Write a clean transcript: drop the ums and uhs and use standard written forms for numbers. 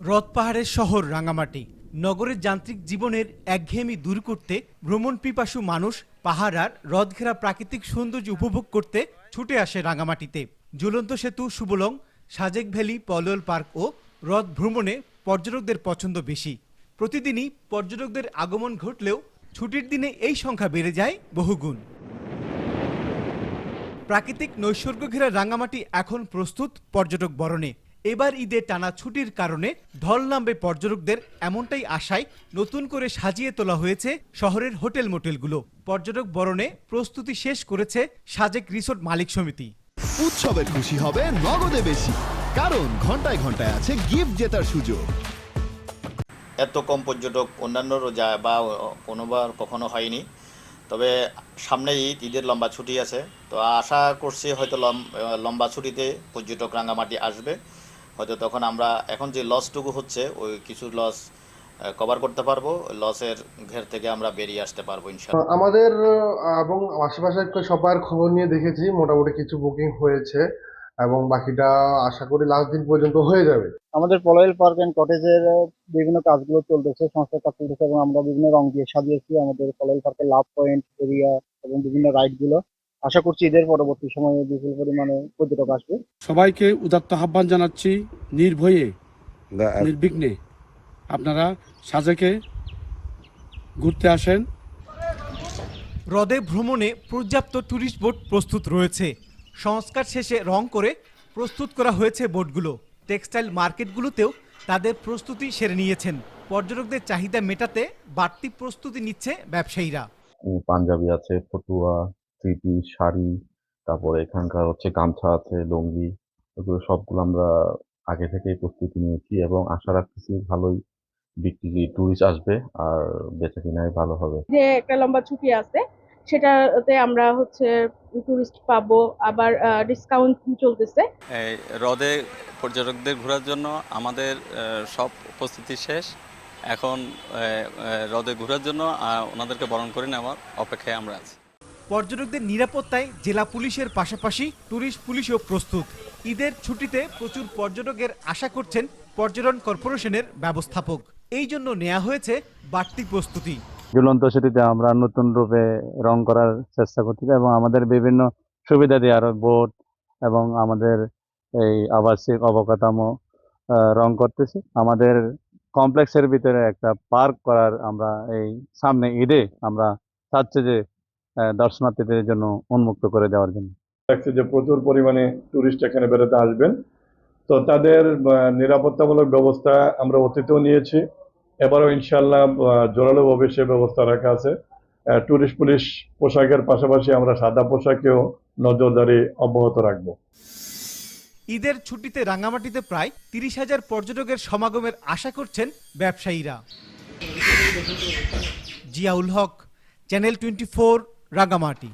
হ্রদ পাহাড়ের শহর রাঙামাটি। নগরের যান্ত্রিক জীবনের একঘেয়েমি দূর করতে ভ্রমণ পিপাসু মানুষ পাহাড় আর হ্রদ ঘেরা প্রাকৃতিক সৌন্দর্য উপভোগ করতে ছুটে আসে রাঙামাটিতে। ঝুলন্ত সেতু, সুবলং, সাজেক ভ্যালি, পলওয়াল পার্ক ও হ্রদ ভ্রমণে পর্যটকদের পছন্দ বেশি। প্রতিদিনই পর্যটকদের আগমন ঘটলেও ছুটির দিনে এই সংখ্যা বেড়ে যায় বহুগুণ। প্রাকৃতিক নৈসর্গ ঘেরা রাঙামাটি এখন প্রস্তুত পর্যটক বরণে। এবার ঈদে টানা ছুটির কারণে ঢল নামবে পর্যটকদের, এমনটাই আশায় নতুন করে সাজিয়ে তোলা হয়েছে শহরের হোটেল মোটেলগুলো। পর্যটক বরণে প্রস্তুতি শেষ করেছে সাজেক রিসোর্ট মালিক সমিতি। উৎসবে খুশি হবে নগদে বেশি, কারণ ঘন্টায় ঘন্টায় আছে গিফট জেতার সুযোগ। এত কম পর্যটক অন্যান্যরও যায় বা কোনোবার কখনো হয়নি। তবে সামনে ঈদের লম্বা ছুটি আছে, তো আশা করছি হয়তো লম্বা ছুটিতে পর্যটক রাঙামাটি আসবে। হয়তো তখন আমরা এখন যে লসটুকু হচ্ছে ওই কিছু লস কভার করতে পারবো, লসের ঘের থেকে আমরা বেরিয়ে আসতে পারবো ইনশাআল্লাহ। আমাদের এবং আশেপাশের সবার খবর নিয়ে দেখেছি, মোটামুটি কিছু বুকিং হয়েছে এবং বাকিটা আশা করি লাস্ট দিন পর্যন্ত হয়ে যাবে। আমাদের পলওয়াল পার্ক এন্ড কটেজের বিভিন্ন কাজগুলো চলতেছে, সংস্কার কাজ চলতেছে এবং আমরা বিভিন্ন রং দিয়ে সাজিয়েছি আমাদের পলওয়াল পার্কের লাভ পয়েন্ট এরিয়া এবং বিভিন্ন রাইড গুলো। আশা করছি ঈদের পরবর্তী সময়ে বিপুল পরিমাণে পর্যটক আসবে। সবাইকে উদাত্ত আহ্বান জানাচ্ছি, নির্ভয়ে নির্বিঘ্নে আপনারা সাজেকে ঘুরতে আসেন। হ্রদে ভ্রমণে পর্যাপ্ত ট্যুরিস্ট বোট প্রস্তুত রয়েছে। সংস্কার শেষে রং করে প্রস্তুত করা হয়েছে বোটগুলো। টেক্সটাইল মার্কেটগুলোতেও তাদের প্রস্তুতি সেরে নিয়েছেন। পর্যটকদের চাহিদা মেটাতে বাড়তি প্রস্তুতি নিচ্ছে ব্যবসায়ীরা। পাঞ্জাবি আছে, ফতুয়া, থ্রি পিস, শাড়ি, তারপরে এখানকার গামছা আছে, লুঙ্গি, এগুলো সবগুলো আমরা আগে থেকেই প্রস্তুতি নিয়েছি এবং আশা রাখতেছি ভালোই বিক্রি, টুরিস্ট আসবে আর বেচা কিনাই ভালো হবে। যে একটা লম্বা ছুটি আছে সেটাতে আমরা টুরিস্ট পাবো, আবার ডিসকাউন্ট চলতেছে। হ্রদে পর্যটকদের ঘোরার জন্য আমাদের সব প্রস্তুতি শেষ। এখন হ্রদে ঘোরার জন্য ওনাদেরকে বরণ করে নেওয়ার অপেক্ষায় আমরা আছি। পর্যটকদের নিরাপত্তায় জেলা পুলিশের পাশাপাশি টুরিস্ট পুলিশও প্রস্তুত। ঈদের ছুটিতে প্রচুর পর্যটকের আশা করছেন পর্যটন কর্পোরেশনের ব্যবস্থাপক। এই জন্য নেওয়া হয়েছে বাড়তি প্রস্তুতি। ঝুলন্ত সেতুতে আমরা নতুন রূপে রং করার চেষ্টা করতেছি এবং আমাদের বিভিন্ন সুবিধা দিয়ে আরো বোট এবং আমাদের এই আবাসিক অবকাঠামো রং করতেছি। আমাদের কমপ্লেক্সের ভিতরে একটা পার্ক করার আমরা এই সামনে ঈদে আমরা চাচ্ছি যে দর্শনার্থীদের জন্য উন্মুক্ত করে দেওয়ার জন্য। যে প্রচুর পরিমাণে টুরিস্ট এখানে বেড়াতে আসবেন, তো তাদের নিরাপত্তামূলক ব্যবস্থা আমরা অতীতেও নিয়েছি, এবারও ইনশাআল্লাহ জোরালোভাবে সে ব্যবস্থা রাখা আছে। টুরিস্ট পুলিশ পোশাকের পাশাপাশি আমরা সাদা পোশাকেও নজরদারি অব্যাহত রাখবো। ঈদের ছুটিতে রাঙামাটিতে প্রায় 30,000 পর্যটকের সমাগমের আশা করছেন ব্যবসায়ীরা। জিয়াউল হক, চ্যানেল 24, রাঙামাটি।